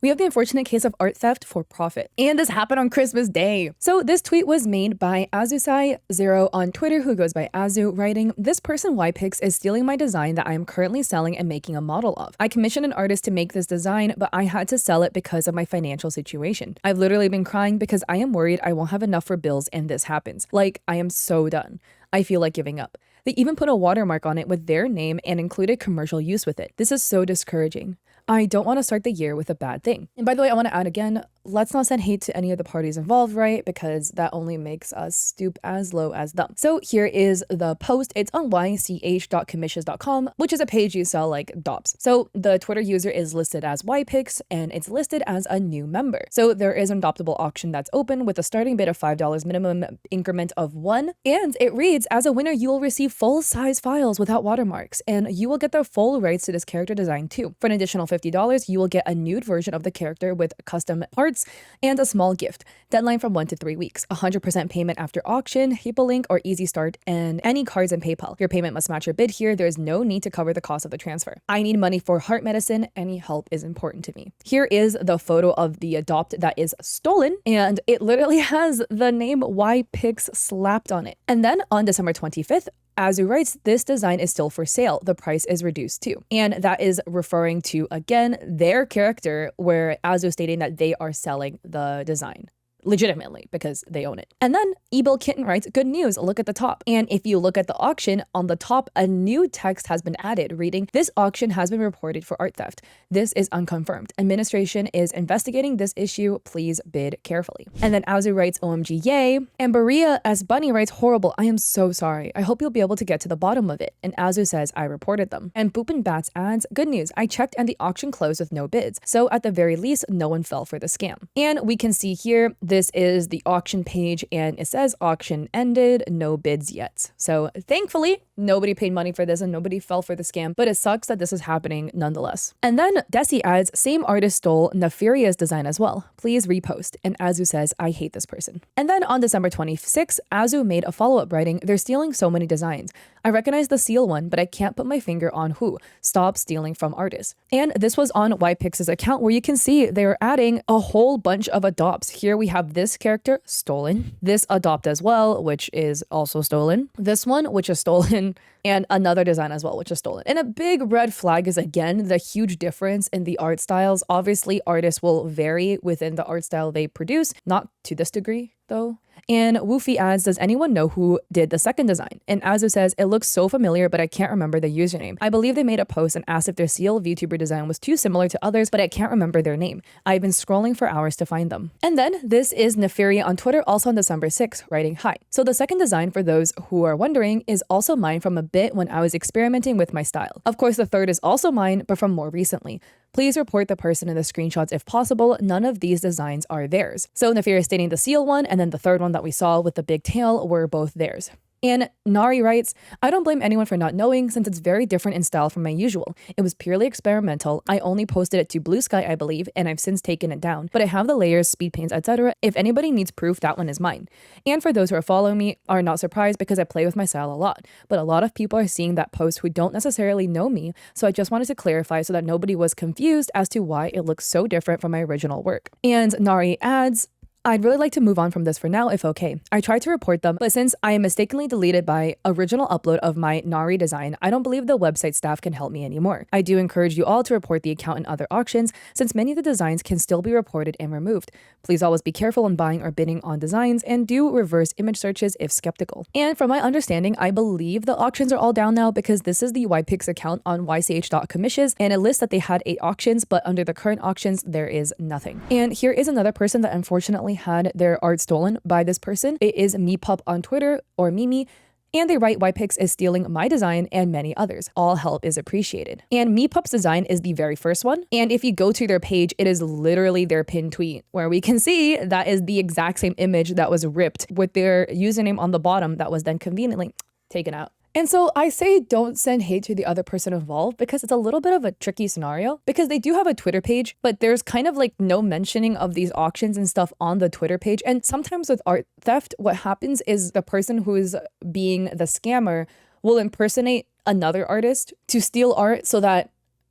We have the unfortunate case of art theft for profit. And this happened on Christmas Day. So this tweet was made by Azusai0 on Twitter, who goes by Azu, writing, "This person wypixx is stealing my design that I am currently selling and making a model of. I commissioned an artist to make this design, but I had to sell it because of my financial situation. I've literally been crying because I am worried I won't have enough for bills and this happens. Like, I am so done. I feel like giving up." They even put a watermark on it with their name and included commercial use with it. This is so discouraging. I don't want to start the year with a bad thing. And by the way, I want to add again, let's not send hate to any of the parties involved, right? Because that only makes us stoop as low as them. So here is the post. It's on ych.commissions.com, which is a page you sell like DOPs. So the Twitter user is listed as wypixx and it's listed as a new member. So there is an adoptable auction that's open with a starting bid of $5, minimum increment of 1. And it reads, "As a winner, you will receive full-size files without watermarks, and you will get the full rights to this character design too. For an additional $50, you will get a nude version of the character with custom parts and a small gift. Deadline from 1 to 3 weeks. 100% payment after auction, hyperlink or easy start, and any cards and PayPal. Your payment must match your bid here. There is no need to cover the cost of the transfer. I need money for heart medicine. Any help is important to me." Here is the photo of the adopt that is stolen, and it literally has the name wypixx slapped on it. And then on December 25th, Azu writes, "This design is still for sale. The price is reduced too." And that is referring to, again, their character, where Azu stating that they are selling the design legitimately because they own it. And then Ebil Kitten writes, "Good news, look at the top." And if you look at the auction, on the top, a new text has been added reading, "This auction has been reported for art theft. This is unconfirmed. Administration is investigating this issue. Please bid carefully." And then Azu writes, "OMG, yay." And Berea as Bunny writes, "Horrible. I am so sorry. I hope you'll be able to get to the bottom of it." And Azu says, "I reported them." And Boop and Bats adds, "Good news. I checked and the auction closed with no bids. So at the very least, no one fell for the scam." And we can see here, this is the auction page and it says auction ended, no bids yet. So thankfully, nobody paid money for this and nobody fell for the scam, but it sucks that this is happening nonetheless. And then Desi adds, "Same artist stole Nefaria's design as well. Please repost." And Azu says, "I hate this person." And then on December 26th, Azu made a follow-up writing, "They're stealing so many designs. I recognize the seal one, but I can't put my finger on who. Stop stealing from artists." And this was on wypixx's account, where you can see they're adding a whole bunch of adopts. Here we have this character stolen, this adopt as well, which is also stolen, this one, which is stolen, and another design as well, which is stolen. And a big red flag is, again, the huge difference in the art styles. Obviously, artists will vary within the art style they produce, not to this degree, though. And Woofy adds, "Does anyone know who did the second design?" And Azu says, "It looks so familiar, but I can't remember the username. I believe they made a post and asked if their seal VTuber design was too similar to others, but I can't remember their name. I've been scrolling for hours to find them." And then this is Nefaria on Twitter, also on December 6th, writing, "Hi. So the second design, for those who are wondering, is also mine from a bit when I was experimenting with my style. Of course, the third is also mine, but from more recently. Please report the person in the screenshots if possible. None of these designs are theirs." So Nefaria stating the seal one, and then the third one that we saw with the big tail were both theirs. And Nari writes, "I don't blame anyone for not knowing, since it's very different in style from my usual. It was purely experimental. I only posted it to Blue Sky, I believe, and I've since taken it down. But I have the layers, speed paints, etc. If anybody needs proof, that one is mine. And for those who are following me are not surprised because I play with my style a lot. But a lot of people are seeing that post who don't necessarily know me, so I just wanted to clarify so that nobody was confused as to why it looks so different from my original work." And Nari adds, "I'd really like to move on from this for now if okay. I tried to report them, but since I am mistakenly deleted by original upload of my Nari design, I don't believe the website staff can help me anymore. I do encourage you all to report the account in other auctions, since many of the designs can still be reported and removed. Please always be careful when buying or bidding on designs, and do reverse image searches if skeptical." And from my understanding, I believe the auctions are all down now because this is the wypixx account on ych.commissions, and it lists that they had 8 auctions, but under the current auctions, there is nothing. And here is another person that unfortunately had their art stolen by this person. It is meepup on Twitter, or Mimi, and they write, "wypixx is stealing my design and many others. All help is appreciated." And meepup's design is the very first one. And if you go to their page, it is literally their pinned tweet, where we can see that is the exact same image that was ripped with their username on the bottom that was then conveniently taken out. And so I say don't send hate to the other person involved, because it's a little bit of a tricky scenario, because they do have a Twitter page, but there's kind of like no mentioning of these auctions and stuff on the Twitter page. And sometimes with art theft, what happens is the person who is being the scammer will impersonate another artist to steal art so that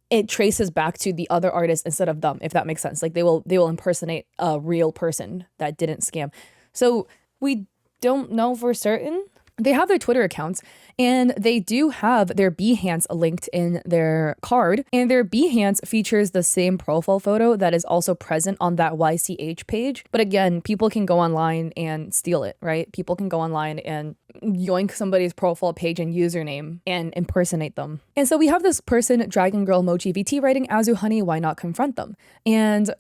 it traces back to the other artist instead of them, if that makes sense. Like they will impersonate a real person that didn't scam. So we don't know for certain. They have their Twitter accounts and they do have their Behance linked in their card, and their Behance features the same profile photo that is also present on that YCH page. But again, people can go online and steal it, right? People can go online and yoink somebody's profile page and username and impersonate them. And so we have this person, Dragon Girl Mochi VT, writing, Azu honey, why not confront them? And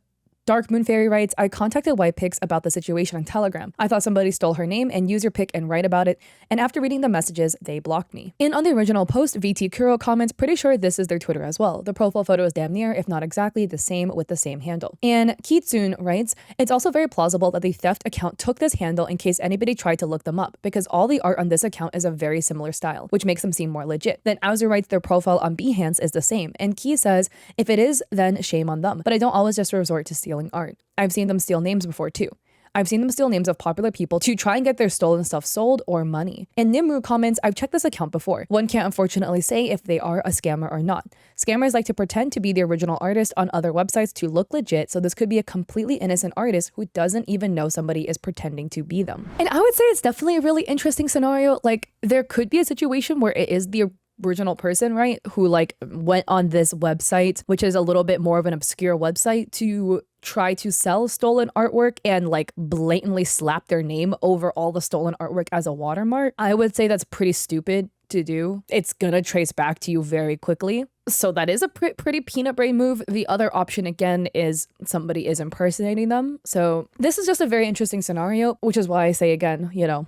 Dark Moon Fairy writes, I contacted wypixx about the situation on Telegram. I thought somebody stole her name and used her pic and write about it, and after reading the messages, they blocked me. And on the original post, VT Kuro comments, pretty sure this is their Twitter as well. The profile photo is damn near, if not exactly, the same with the same handle. And Kitsune writes, it's also very plausible that the theft account took this handle in case anybody tried to look them up, because all the art on this account is a very similar style, which makes them seem more legit. Then Azu writes their profile on Behance is the same, and Key says, if it is, then shame on them, but I don't always just resort to stealing art. I've seen them steal names before too. I've seen them steal names of popular people to try and get their stolen stuff sold or money. And Nimru comments, I've checked this account before. One can't unfortunately say if they are a scammer or not. Scammers like to pretend to be the original artist on other websites to look legit, so this could be a completely innocent artist who doesn't even know somebody is pretending to be them. And I would say it's definitely a really interesting scenario. Like, there could be a situation where it is the original person, right, who like went on this website, which is a little bit more of an obscure website, to try to sell stolen artwork and like blatantly slap their name over all the stolen artwork as a watermark. I would say that's pretty stupid to do. It's gonna trace back to you very quickly. So that is a pretty peanut brain move. The other option again is somebody is impersonating them. So this is just a very interesting scenario, which is why I say again, you know,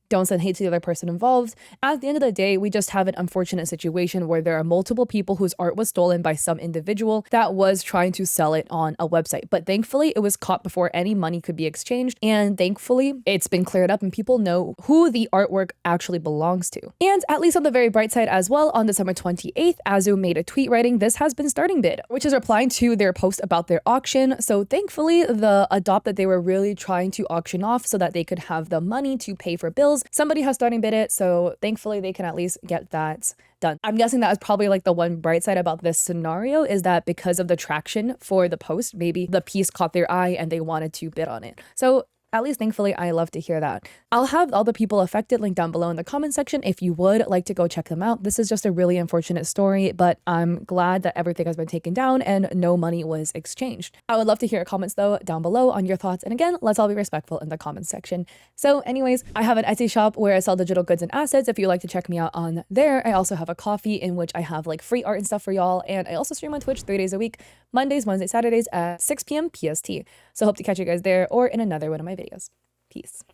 don't send hate to the other person involved. At the end of the day, we just have an unfortunate situation where there are multiple people whose art was stolen by some individual that was trying to sell it on a website. But thankfully, it was caught before any money could be exchanged. And thankfully, it's been cleared up and people know who the artwork actually belongs to. And at least on the very bright side as well, on December 28th, Azu made a tweet writing, this has been starting bid, which is replying to their post about their auction. So thankfully, the adopt that they were really trying to auction off so that they could have the money to pay for bills, somebody has starting bid it, so thankfully they can at least get that done. I'm guessing that is probably like the one bright side about this scenario, is that because of the traction for the post, maybe the piece caught their eye and they wanted to bid on it. So at least thankfully, I love to hear that. I'll have all the people affected linked down below in the comment section if you would like to go check them out. This is just a really unfortunate story, but I'm glad that everything has been taken down and no money was exchanged. I would love to hear your comments though down below on your thoughts. And again, let's all be respectful in the comments section. So anyways, I have an Etsy shop where I sell digital goods and assets. If you'd like to check me out on there, I also have a coffee in which I have like free art and stuff for y'all. And I also stream on Twitch 3 days a week, Mondays, Wednesdays, Saturdays at 6 p.m. PST. So hope to catch you guys there or in another one of my videos. Peace.